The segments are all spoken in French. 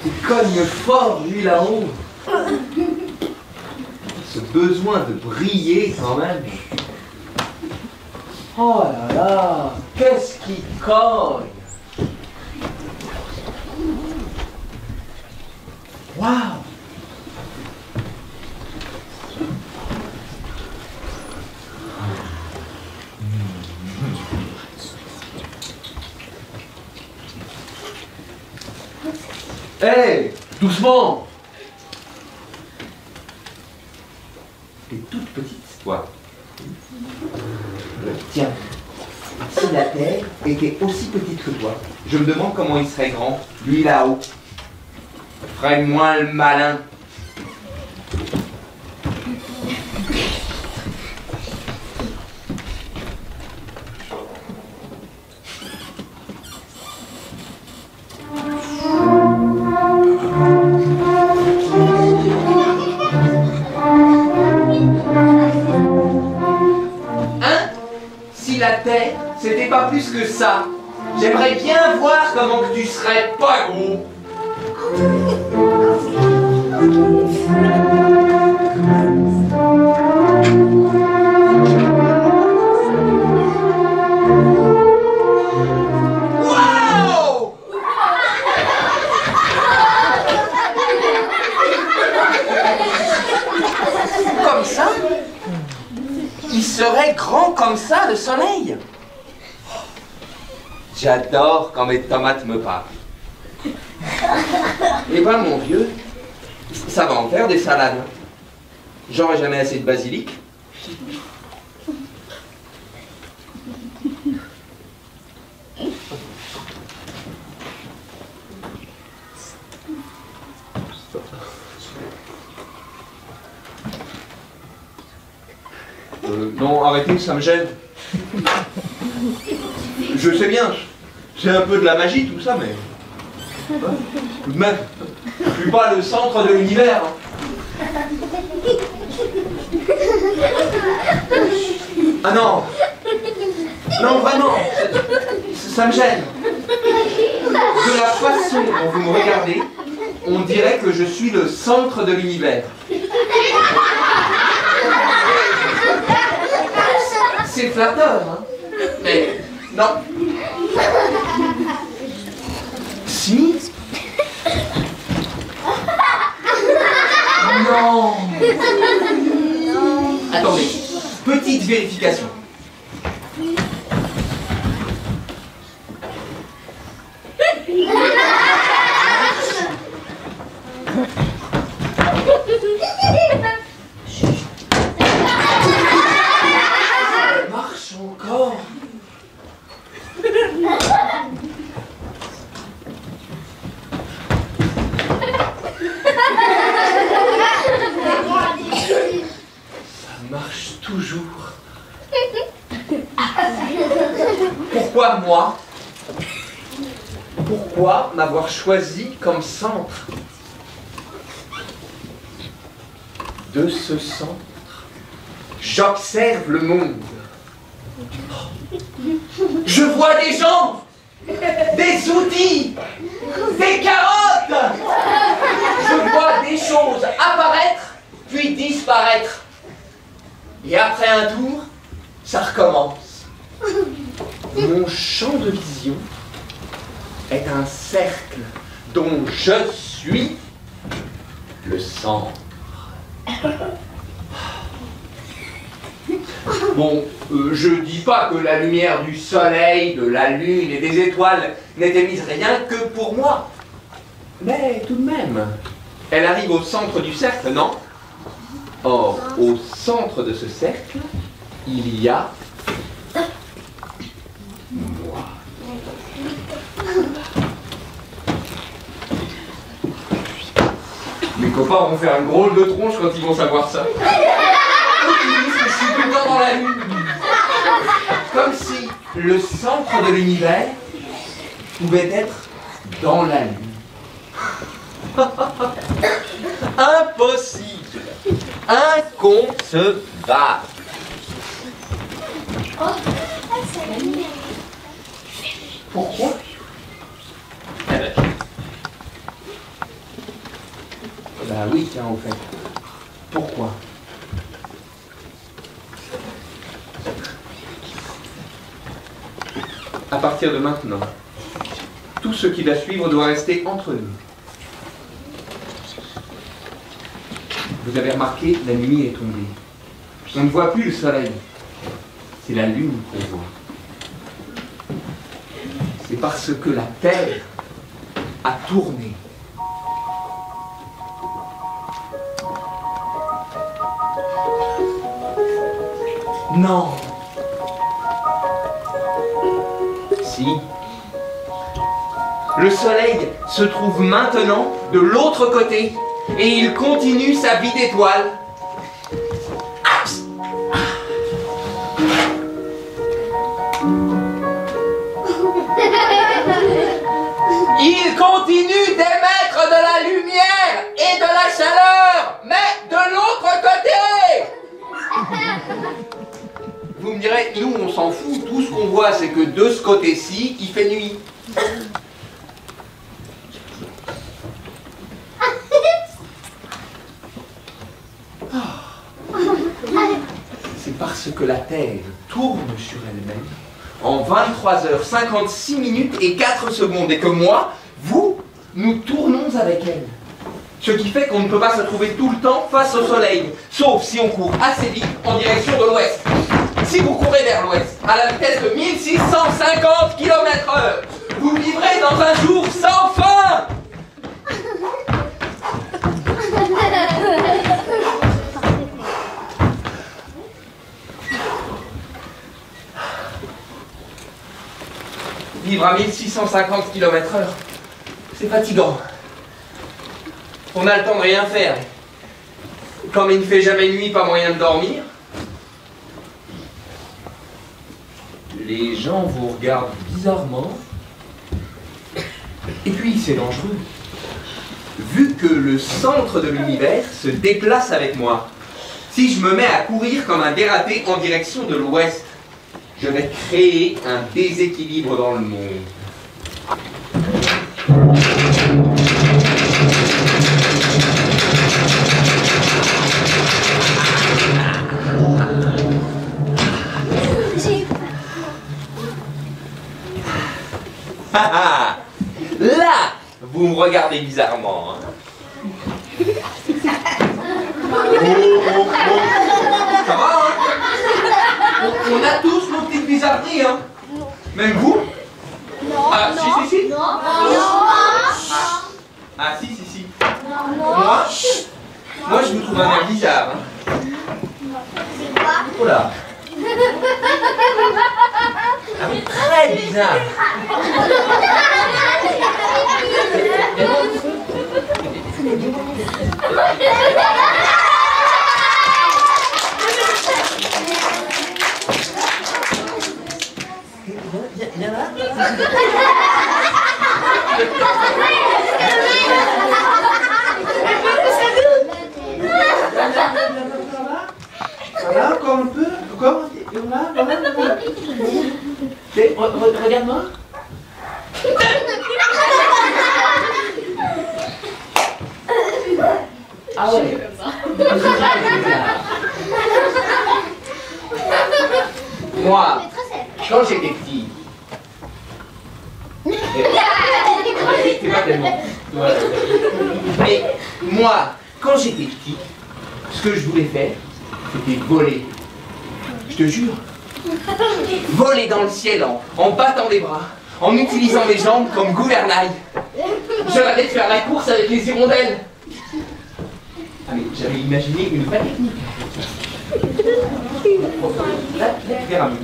Il cogne fort, lui, là-haut. Ce besoin de briller, quand même. Oh là là, qu'est-ce qui cogne! Waouh! Hé, hey, doucement! T'es toute petite, toi. Tiens, si la Terre était aussi petite que toi, je me demande comment il serait grand, lui là-haut. Ferait moins le malin. C'était pas plus que ça. J'aimerais bien voir comment que tu serais pas gros. Wow! Comme ça? Il serait grand comme ça, le soleil. J'adore quand mes tomates me parlent. Eh ben mon vieux, ça va en faire des salades. J'aurai jamais assez de basilic. Non, arrêtez, ça me gêne. Je sais bien, c'est un peu de la magie tout ça, mais... Tout de même, je suis pas le centre de l'univers. Ah non! Non, vraiment, ça me gêne. De la façon dont vous me regardez, on dirait que je suis le centre de l'univers. C'est flatteur, hein? Mais non. Si? Non. Attendez, petite vérification. Marche encore. Ça marche toujours. Pourquoi moi? Pourquoi m'avoir choisi comme centre? De ce centre, j'observe le monde. Je vois des gens, des outils, des carottes. Je vois des choses apparaître, puis disparaître. Et après un tour, ça recommence. Mon champ de vision est un cercle dont je suis le centre. Bon, je dis pas que la lumière du soleil, de la lune et des étoiles n'est émise rien que pour moi. Mais tout de même, elle arrive au centre du cercle, non? Or, au centre de ce cercle, il y a moi. Mes copains vont faire une drôle de tronche quand ils vont savoir ça. Ils disent que je suis tout le temps dans la lune. Comme si le centre de l'univers pouvait être dans la lune. Impossible. Inconcevable. Pourquoi? Bah oui, tiens, au fait. Pourquoi? À partir de maintenant, tout ce qui va suivre doit rester entre nous. Vous avez remarqué, la nuit est tombée. On ne voit plus le soleil. C'est la lune qu'on voit. C'est parce que la Terre a tourné. Non. Si. Le soleil se trouve maintenant de l'autre côté et il continue sa vie d'étoile. Il continue d'émettre de la lumière et de la chaleur, mais de l'autre côté. Vous me direz, nous on s'en fout, tout ce qu'on voit c'est que de ce côté-ci, il fait nuit. C'est parce que la Terre tourne sur elle-même en 23h56 et 4 secondes et que moi, vous, nous tournons avec elle. Ce qui fait qu'on ne peut pas se trouver tout le temps face au soleil, sauf si on court assez vite en direction de l'ouest. Si vous courez vers l'ouest à la vitesse de 1650 km/h, vous vivrez dans un jour sans fin. Vivre à 1650 km/h, c'est fatigant. On a le temps de rien faire. Comme il ne fait jamais nuit, pas moyen de dormir. Les gens vous regardent bizarrement. Et puis, c'est dangereux. Vu que le centre de l'univers se déplace avec moi, si je me mets à courir comme un dératé en direction de l'ouest, je vais créer un déséquilibre dans le monde. Là, vous me regardez bizarrement. Hein. Ça va, hein? On a tous nos petites bizarreries, hein? Même vous? Non. Ah, non. si. Non. Ah, si. Moi, je vous trouve un air bizarre. Hein. Oh là. Ah oui, très bizarre. Viens là. Voilà, encore un peu. Encore. Voilà. Regarde-moi. Ah ouais. Moi, quand j'étais petit, c'est pas tellement. Mais moi, quand j'étais petit, ce que je voulais faire, c'était voler. Je te jure. Voler dans le ciel en battant les bras, en utilisant mes jambes comme gouvernail. Je rêvais de faire la course avec les hirondelles. Ah mais j'avais imaginé une vraie technique. Là, tu verras mieux.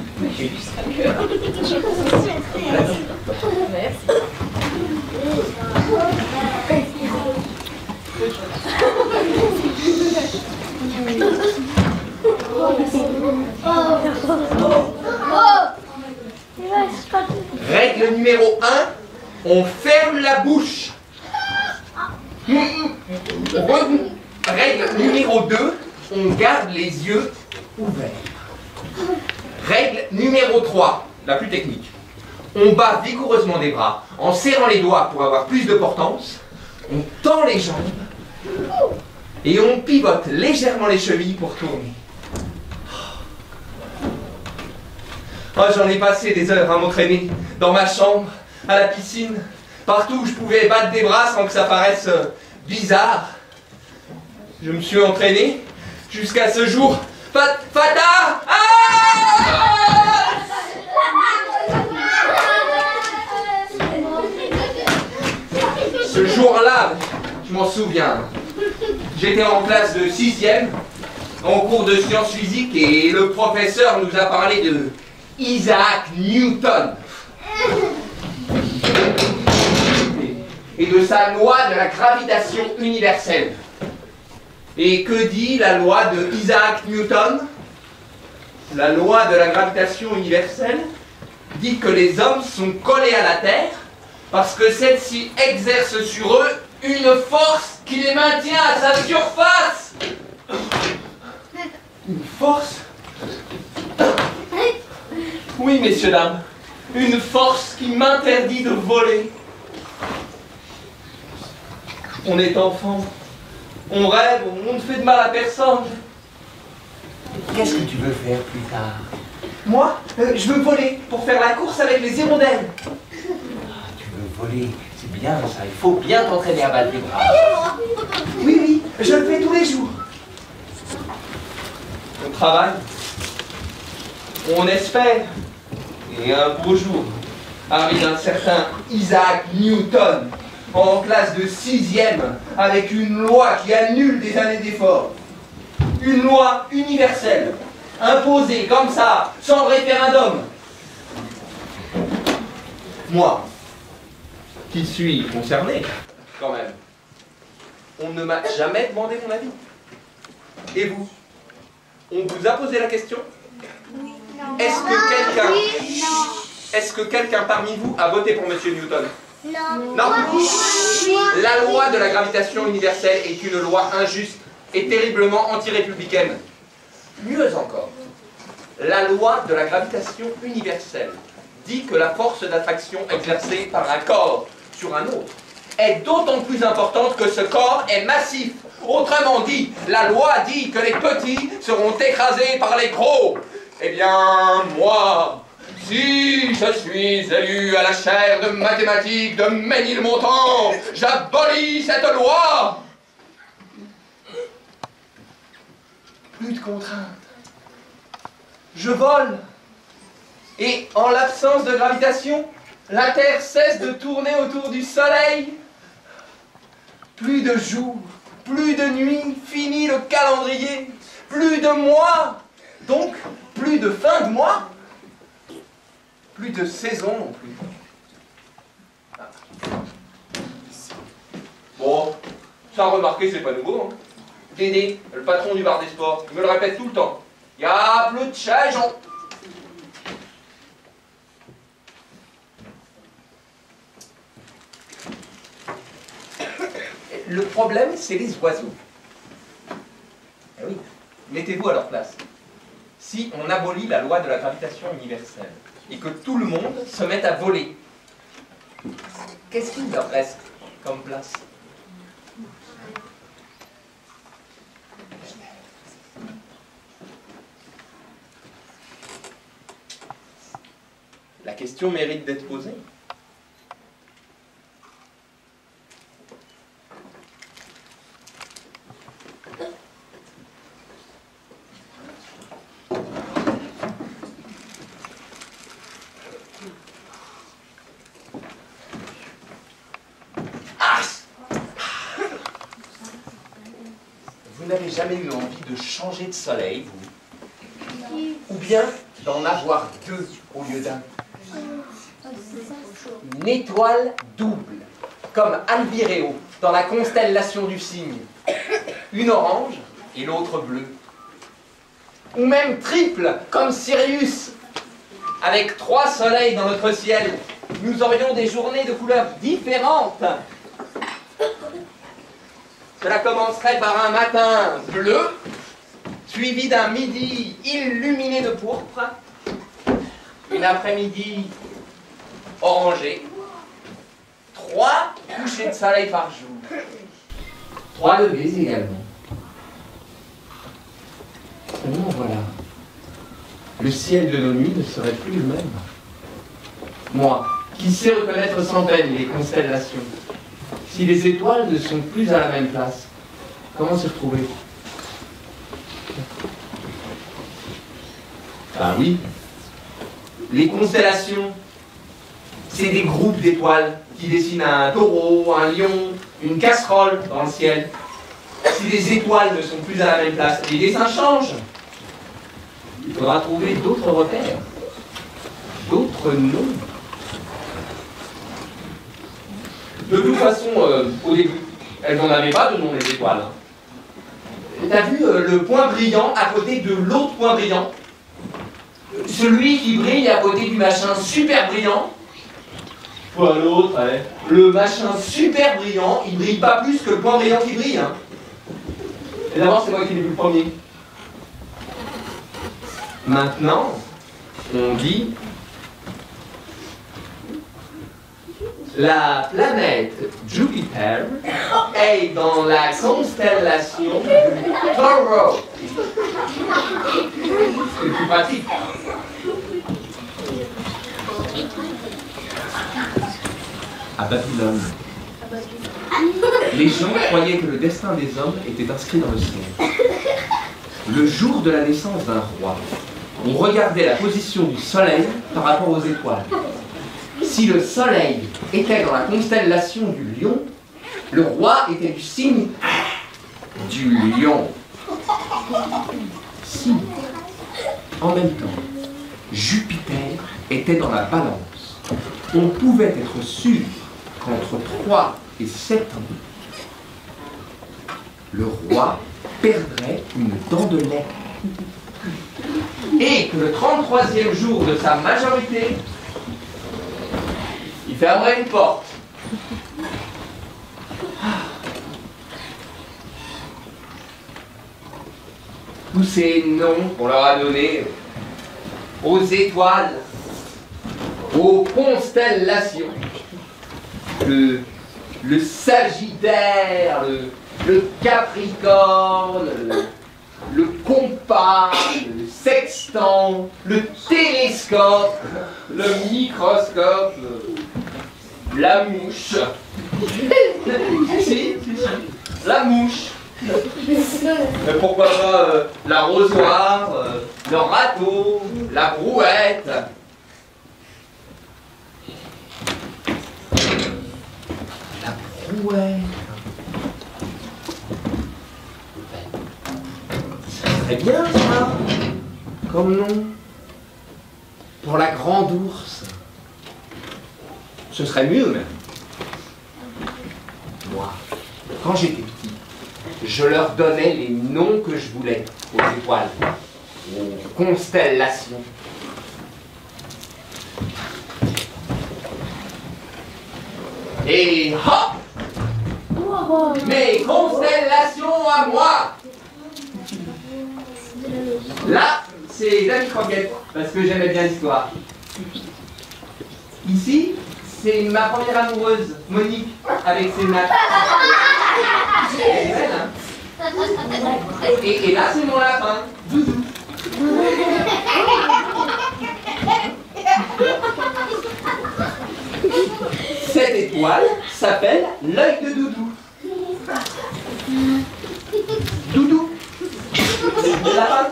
Règle numéro 1, on ferme la bouche. Règle numéro 2, on garde les yeux ouverts. Règle numéro 3, la plus technique. On bat vigoureusement des bras en serrant les doigts pour avoir plus de portance. On tend les jambes et on pivote légèrement les chevilles pour tourner. Oh, j'en ai passé des heures à m'entraîner dans ma chambre, à la piscine, partout où je pouvais battre des bras sans que ça paraisse bizarre. Je me suis entraîné jusqu'à ce jour. Fata! Ce jour-là, je m'en souviens. J'étais en classe de 6e, en cours de sciences physiques, et le professeur nous a parlé de Isaac Newton et de sa loi de la gravitation universelle. Et que dit la loi de Isaac Newton? La loi de la gravitation universelle dit que les hommes sont collés à la Terre parce que celle-ci exerce sur eux une force qui les maintient à sa surface. Une force? Oui, messieurs, dames, une force qui m'interdit de voler. On est enfant, on rêve, on ne fait de mal à personne. Qu'est-ce que tu veux faire plus tard? Moi, je veux voler pour faire la course avec les hirondelles. Ah, tu veux voler, c'est bien ça, il faut bien t'entraîner à battre les bras. Oui, oui, je le fais tous les jours. On travaille, on espère, et un beau jour arrive un certain Isaac Newton en classe de 6e avec une loi qui annule des années d'effort. Une loi universelle, imposée comme ça, sans référendum. Moi, qui suis concerné, quand même, on ne m'a jamais demandé mon avis. Et vous? On vous a posé la question? Oui. Est-ce que quelqu'un parmi vous a voté pour M. Newton? Non. Non. La loi de la gravitation universelle est une loi injuste et terriblement anti-républicaine. Mieux encore, la loi de la gravitation universelle dit que la force d'attraction exercée par un corps sur un autre est d'autant plus importante que ce corps est massif. Autrement dit, la loi dit que les petits seront écrasés par les gros. Eh bien, moi, si je suis élu à la chaire de mathématiques de Ménilmontant, j'abolis cette loi. Plus de contraintes. Je vole. Et en l'absence de gravitation, la Terre cesse de tourner autour du Soleil. Plus de jours, plus de nuits, fini le calendrier. Plus de mois, donc plus de fin de mois. Plus de saison non plus. Bon, ça remarqué, c'est pas nouveau. Hein. Dédé, le patron du bar des sports, il me le répète tout le temps. Il y a plus de change. Le problème, c'est les oiseaux. Eh oui, mettez-vous à leur place. Si on abolit la loi de la gravitation universelle et que tout le monde se met à voler, qu'est-ce qu'il leur reste comme place? La question mérite d'être posée. Vous n'avez jamais eu envie de changer de soleil, vous? Ou bien d'en avoir deux au lieu d'un? Une étoile double, comme Albireo dans la constellation du Cygne. Une orange et l'autre bleue. Ou même triple, comme Sirius. Avec 3 soleils dans notre ciel, nous aurions des journées de couleurs différentes. Cela commencerait par un matin bleu, suivi d'un midi illuminé de pourpre, une après-midi orangée, 3 couchers de soleil par jour, 3 levées également. Seulement voilà, le ciel de nos nuits ne serait plus le même. Moi, qui sais reconnaître sans peine les constellations, si les étoiles ne sont plus à la même place, comment s'y retrouver? Ah oui, les constellations, c'est des groupes d'étoiles qui dessinent un taureau, un lion, une casserole dans le ciel. Si les étoiles ne sont plus à la même place, les dessins changent. Il faudra trouver d'autres repères, d'autres noms. De toute façon, au début, elles n'en avaient pas de nom, les étoiles. T'as vu le point brillant à côté de l'autre point brillant? Celui qui brille à côté du machin super brillant? Quoi l'autre, ouais. Le machin super brillant, il brille pas plus que le point brillant qui brille. Hein. Et d'abord, c'est moi qui l'ai vu le premier. Maintenant, on dit la planète Jupiter est dans la constellation du Taureau. C'est plus pratique. À Babylone, les gens croyaient que le destin des hommes était inscrit dans le ciel. Le jour de la naissance d'un roi, on regardait la position du soleil par rapport aux étoiles. Si le soleil était dans la constellation du lion, le roi était du signe du lion. Si, en même temps, Jupiter était dans la balance, on pouvait être sûr qu'entre 3 et 7 ans, le roi perdrait une dent de lait. Et que le 33e jour de sa majorité, il fermerait une porte. Tous ces noms qu'on leur a donnés aux étoiles, aux constellations, le Sagittaire, le Capricorne, le compas, le sextant, le télescope, le microscope, la mouche. Si, la mouche. Mais pourquoi pas l'arrosoir, le râteau, la brouette. La brouette. C'est bien ça, comme nom, pour la grande ours. Ce serait mieux même. Moi, quand j'étais petit, je leur donnais les noms que je voulais aux étoiles, aux constellations. Et hop, mes constellations à moi. Là, c'est Dany Croquette, parce que j'aimais bien l'histoire. Ici, c'est ma première amoureuse, Monique, avec ses nattes. Elle est belle, hein? Et là, c'est mon lapin, Doudou. Cette étoile s'appelle l'œil de Doudou. Doudou. Le lapin.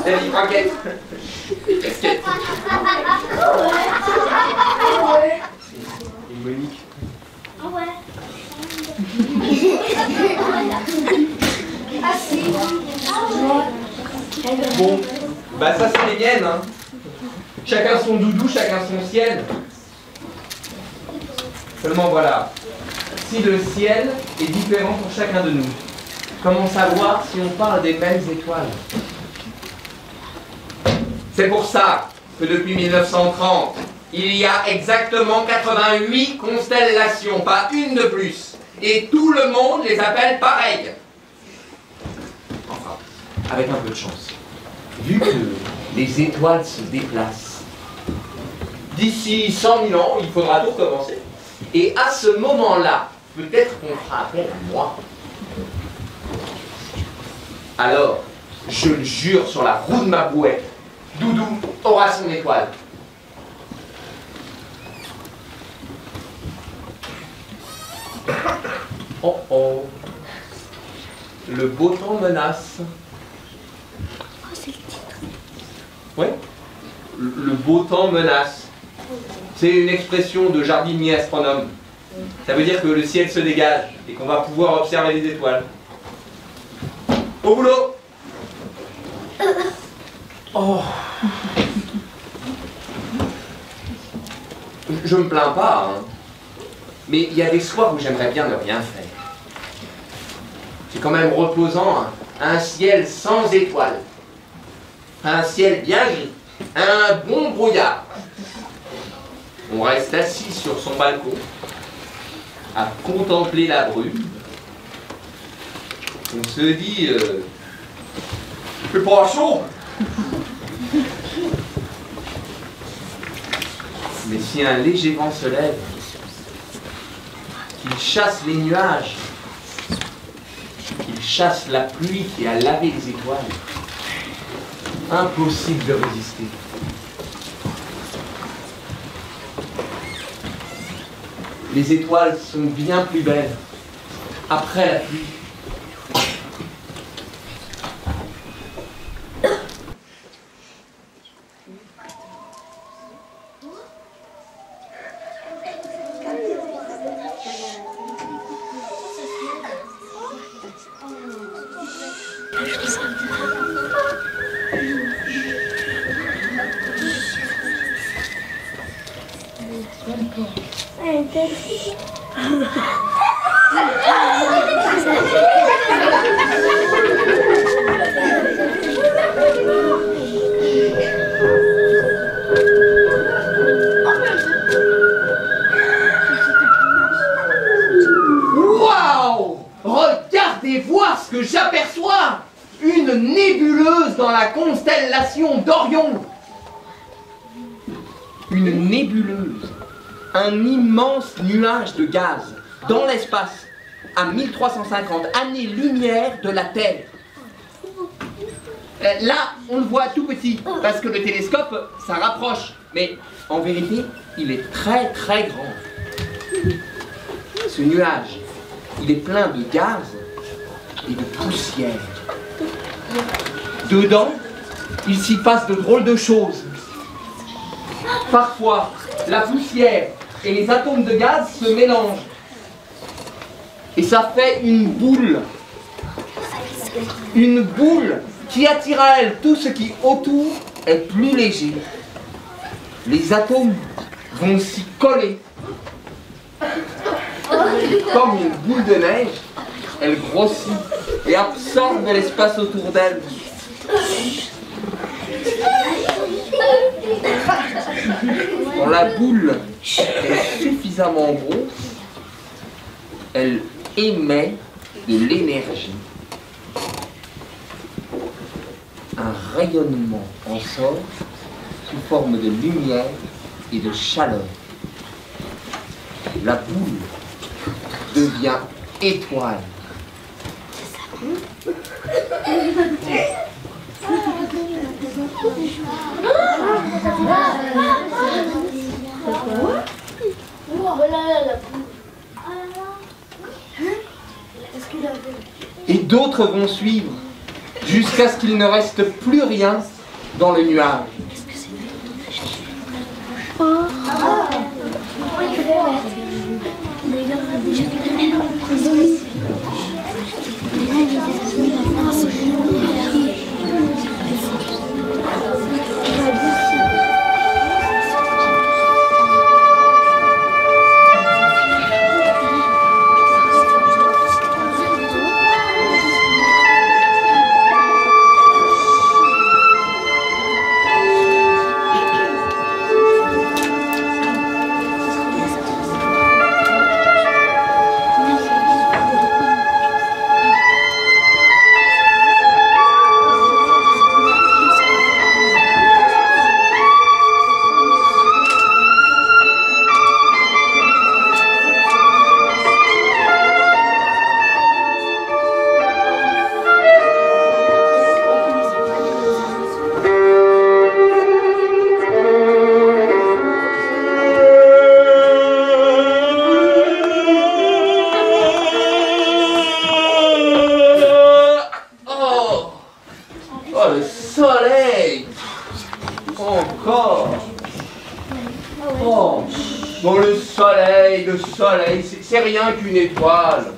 Dany Croquette. Casquette. Et Monique. Bon, bah ça c'est les miennes, hein. Chacun son doudou, chacun son ciel. Seulement voilà, si le ciel est différent pour chacun de nous, comment savoir si on parle des mêmes étoiles? C'est pour ça que depuis 1930, Il y a exactement 88 constellations, pas une de plus. Et tout le monde les appelle pareil. Enfin, avec un peu de chance. Vu que les étoiles se déplacent, d'ici 100 000 ans, il faudra tout recommencer. Et à ce moment-là, peut-être qu'on fera appel à moi. Alors, je le jure sur la roue de ma brouette, Doudou aura son étoile. Oh oh, le beau temps menace. Oh, c'est le titre. Ouais, le beau temps menace. C'est une expression de jardinier astronome. Ça veut dire que le ciel se dégage et qu'on va pouvoir observer les étoiles. Au boulot! Oh. Je me plains pas, hein. Mais il y a des soirs où j'aimerais bien ne rien faire. C'est quand même reposant, hein. Un ciel sans étoiles. Un ciel bien gris. Un bon brouillard. On reste assis sur son balcon à contempler la brume. On se dit, c'est pas chaud. Mais si un léger vent se lève, qu'il chasse les nuages, qu'il chasse la pluie qui a lavé les étoiles, impossible de résister. Les étoiles sont bien plus belles après la pluie. Waouh! Regardez voir ce que j'aperçois! Une nébuleuse dans la constellation d'Orion! Une nébuleuse, un immense nuage de gaz dans l'espace, à 1350 années-lumière de la Terre. Là, on le voit tout petit, parce que le télescope, ça rapproche. Mais en vérité, il est très très grand. Ce nuage, il est plein de gaz et de poussière. Dedans, il s'y passe de drôles de choses. Parfois, la poussière et les atomes de gaz se mélangent. Et ça fait une boule. Une boule qui attire à elle tout ce qui autour est plus léger. Les atomes vont s'y coller. Comme une boule de neige, elle grossit et absorbe l'espace autour d'elle. Quand la boule est suffisamment grosse, elle émet de l'énergie. Un rayonnement en sort sous forme de lumière et de chaleur. La boule devient étoile. Et d'autres vont suivre jusqu'à ce qu'il ne reste plus rien dans le nuage. le soleil. Encore. Oh. Bon, le soleil, c'est rien qu'une étoile.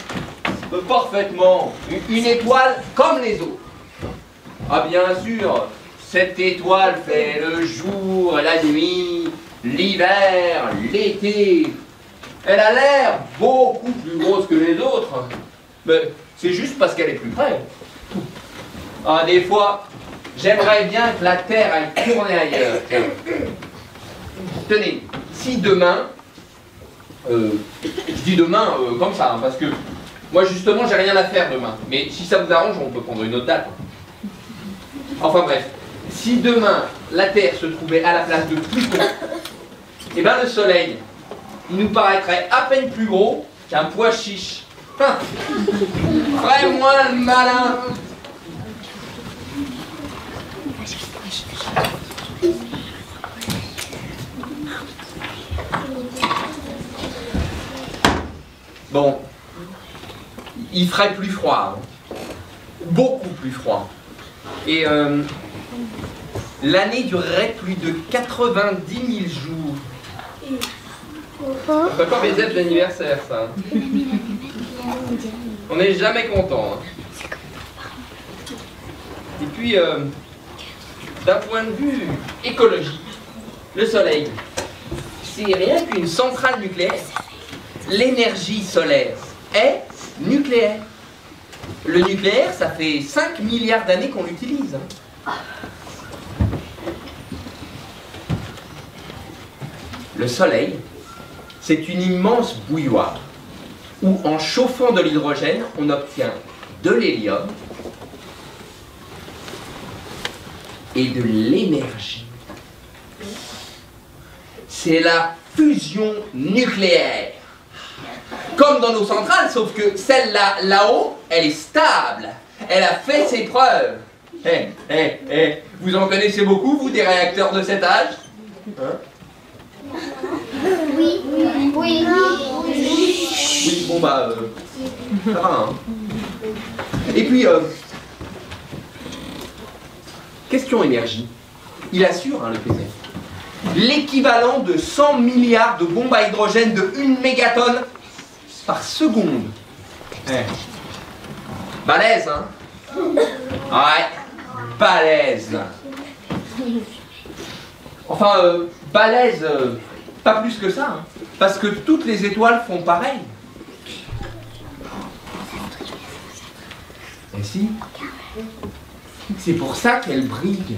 Parfaitement. Une étoile comme les autres. Ah, bien sûr, cette étoile fait le jour, la nuit, l'hiver, l'été. Elle a l'air beaucoup plus grosse que les autres. Mais c'est juste parce qu'elle est plus près. Ah, des fois, j'aimerais bien que la Terre aille tourner ailleurs. Tenez, si demain, je dis demain comme ça, hein, parce que moi justement j'ai rien à faire demain, mais si ça vous arrange, on peut prendre une autre date. Enfin bref, si demain la Terre se trouvait à la place de Pluton, et bien le Soleil, il nous paraîtrait à peine plus gros qu'un pois chiche. Ferait-moi le malin. Bon, il ferait plus froid, hein. Beaucoup plus froid. Et l'année durerait plus de 90 000 jours. Ça fait pas mes aides d'anniversaire, ça. On n'est jamais content. Hein. Et puis, d'un point de vue écologique, le Soleil, c'est rien qu'une centrale nucléaire. L'énergie solaire est nucléaire. Le nucléaire, ça fait 5 milliards d'années qu'on l'utilise. Hein. Le Soleil, c'est une immense bouilloire où, en chauffant de l'hydrogène, on obtient de l'hélium et de l'énergie. C'est la fusion nucléaire. Comme dans nos centrales, sauf que celle-là, là-haut, elle est stable. Elle a fait ses preuves. Vous en connaissez beaucoup, vous, des réacteurs de cet âge? Hein? Oui. Oui, bon bah, ça va, hein. Et puis, question énergie. Il assure, hein, le PCR. L'équivalent de 100 milliards de bombes à hydrogène de 1 mégatonne par seconde. Balèze, hein? Ouais, balèze. Enfin, balèze, pas plus que ça, hein, parce que toutes les étoiles font pareil. Et si? C'est pour ça qu'elles brillent.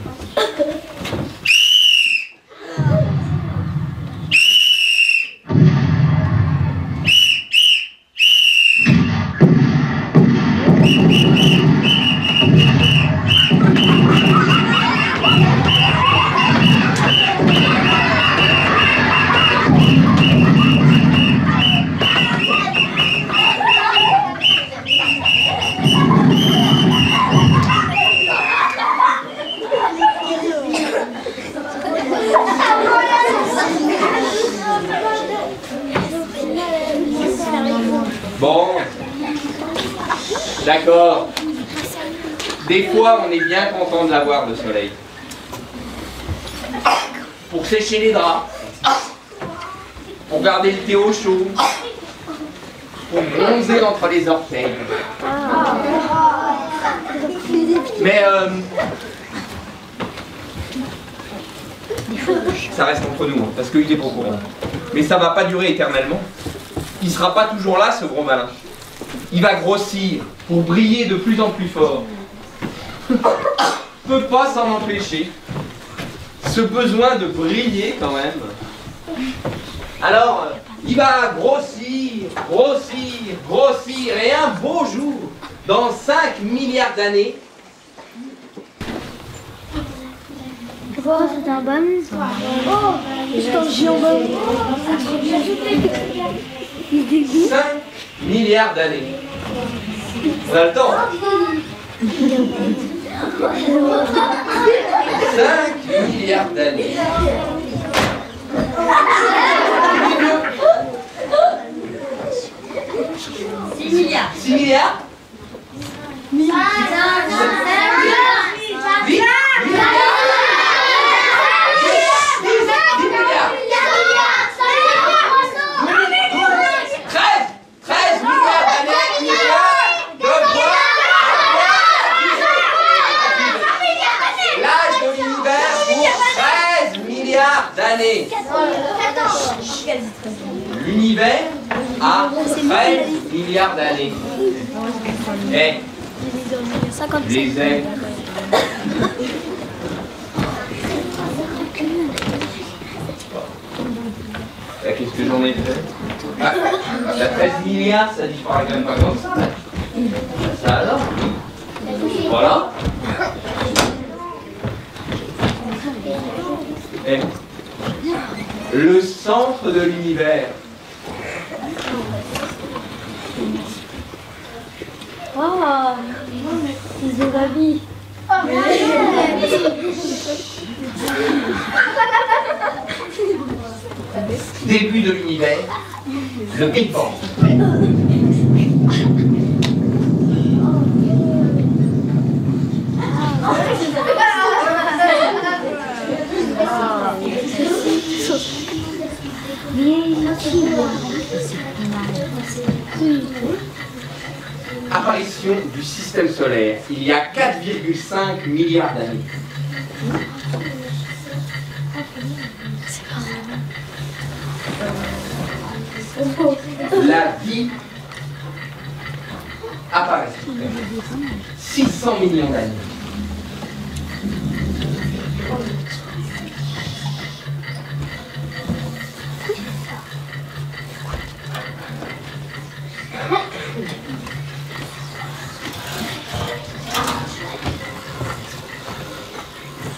Bon, d'accord. Des fois, on est bien content de l'avoir, le soleil. Pour sécher les draps, pour garder le thé au chaud, pour bronzer entre les orteils. Mais ça reste entre nous, hein, parce qu'il est pas au courant. Mais ça va pas durer éternellement. Il sera pas toujours là, ce gros malin. Il va grossir pour briller de plus en plus fort. Peut pas s'en empêcher. Ce besoin de briller quand même. Alors, il va grossir, grossir, grossir, et un beau jour, dans 5 milliards d'années, Oh, c'est un bon. Oh, c'est un géant bon. 5 milliards d'années. On a le temps. 5 milliards d'années. 6 milliards. 6 milliards 8 milliards. 10 milliards. 13 milliards d'années de quoi? L'âge de l'univers pour 13 milliards d'années. L'univers a 13 milliards d'années. Et les êtres. Qu'est-ce que j'en ai fait? Ah, la 13 milliards, ça disparaît quand même pas comme ça. Ça alors? Voilà. Et le centre de l'univers. Oh, ils ont la vie. Début de l'univers, le Big Bang. Apparition du système solaire, il y a 4,5 milliards d'années. La vie apparaît sur Terre. 600 millions d'années.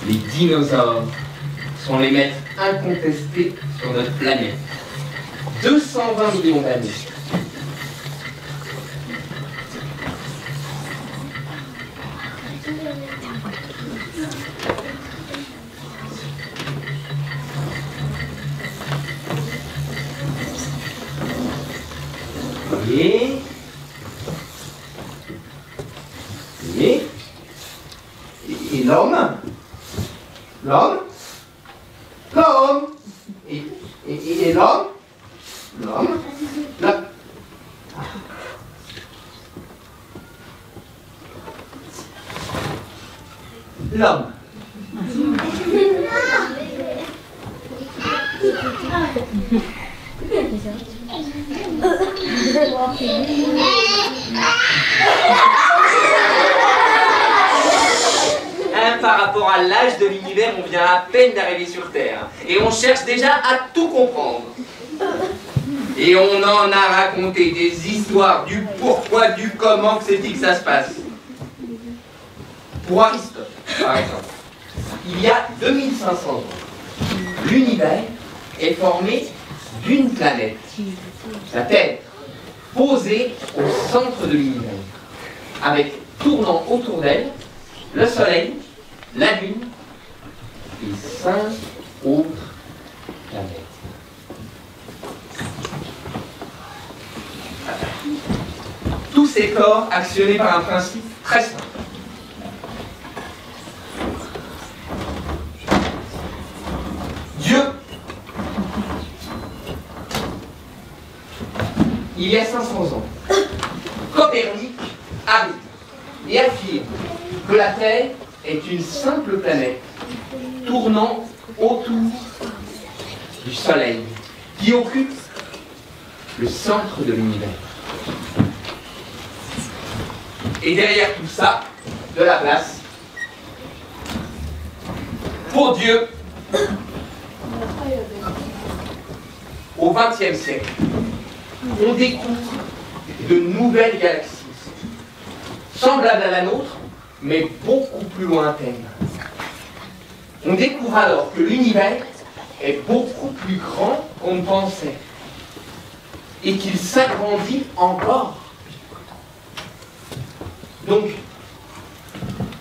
Les dinosaures sont les maîtres incontestés sur notre planète. 220 millions d'années. Et l'homme, et l'homme, l'homme. Par rapport à l'âge de l'univers, on vient à peine d'arriver sur Terre. Et on cherche déjà à tout comprendre. Et on en a raconté des histoires du pourquoi, du comment que c'est-il que ça se passe. Pour Aristote, par exemple, il y a 2500 ans, l'univers est formé d'une planète, la Terre, posée au centre de l'univers, avec tournant autour d'elle le Soleil, la Lune et 5 autres planètes. Tous ces corps actionnés par un principe très simple. Dieu, il y a 500 ans, Copernic arrive et affirme que la Terre est une simple planète tournant autour du Soleil qui occupe le centre de l'univers. Et derrière tout ça, de la place pour Dieu. Au XXe siècle, on découvre de nouvelles galaxies, semblables à la nôtre, mais beaucoup plus lointaines. On découvre alors que l'univers est beaucoup plus grand qu'on ne pensait, et qu'il s'agrandit encore. Donc,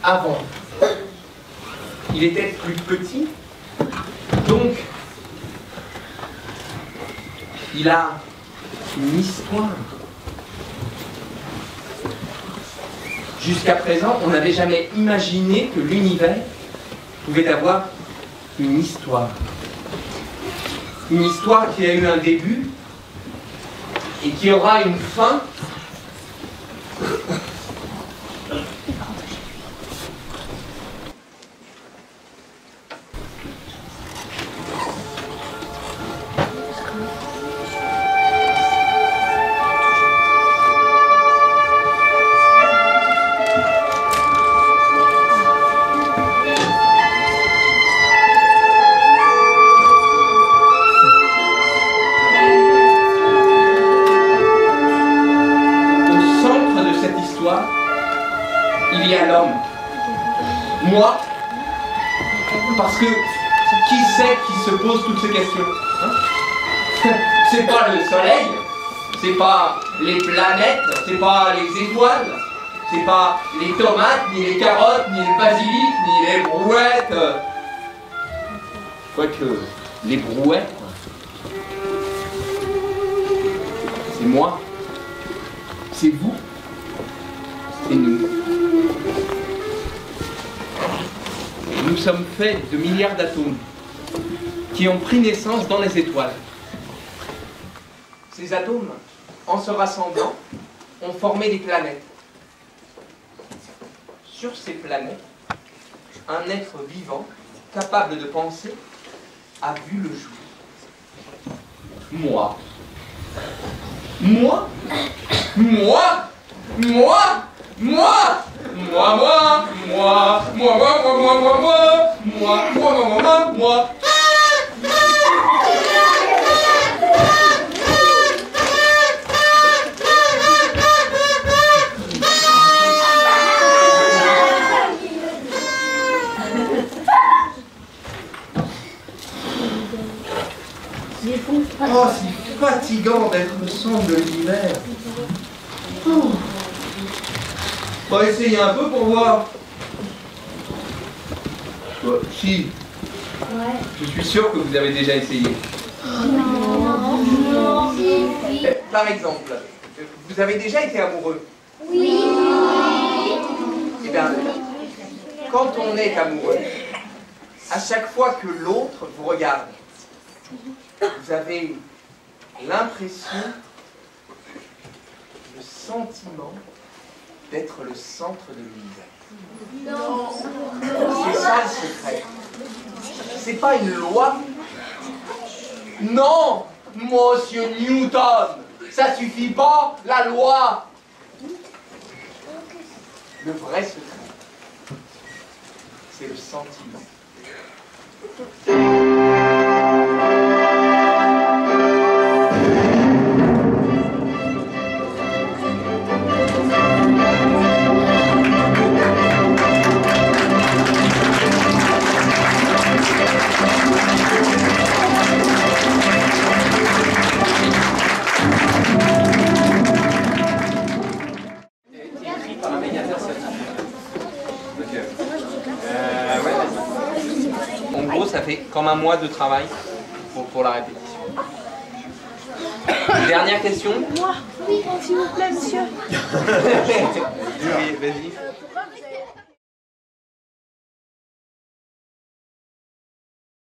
avant, il était plus petit, donc il a une histoire. Jusqu'à présent, on n'avait jamais imaginé que l'univers pouvait avoir une histoire. Une histoire qui a eu un début et qui aura une fin. Il y a l'homme. Moi, parce que qui c'est qui se pose toutes ces questions, hein? C'est pas le soleil, c'est pas les planètes, c'est pas les étoiles, c'est pas les tomates, ni les carottes, ni le basilic, ni les brouettes. Quoique, les brouettes, c'est moi, c'est vous. Et nous sommes faits de milliards d'atomes qui ont pris naissance dans les étoiles. Ces atomes, en se rassemblant, ont formé des planètes. Sur ces planètes, un être vivant, capable de penser, a vu le jour. Moi. Moi. Moi. Moi. Moi, moi, moi, moi, moi, moi, moi, moi, moi, moi, moi, moi, moi, moi. Oh, c'est fatigant d'être au centre de l'univers. On va essayer un peu pour voir. Si. Ouais. Je suis sûr que vous avez déjà essayé. Non. Par exemple, vous avez déjà été amoureux? Oui. Eh bien, quand on est amoureux, à chaque fois que l'autre vous regarde, vous avez l'impression, le sentiment d'être le centre de l'univers. Non. C'est ça le secret. C'est pas une loi. Non, monsieur Newton, ça suffit pas, la loi. Le vrai secret, c'est le sentiment. En gros, ça fait comme un mois de travail pour la répétition. Dernière question. Moi, oui, s'il vous plaît, monsieur. Oui, vas-y.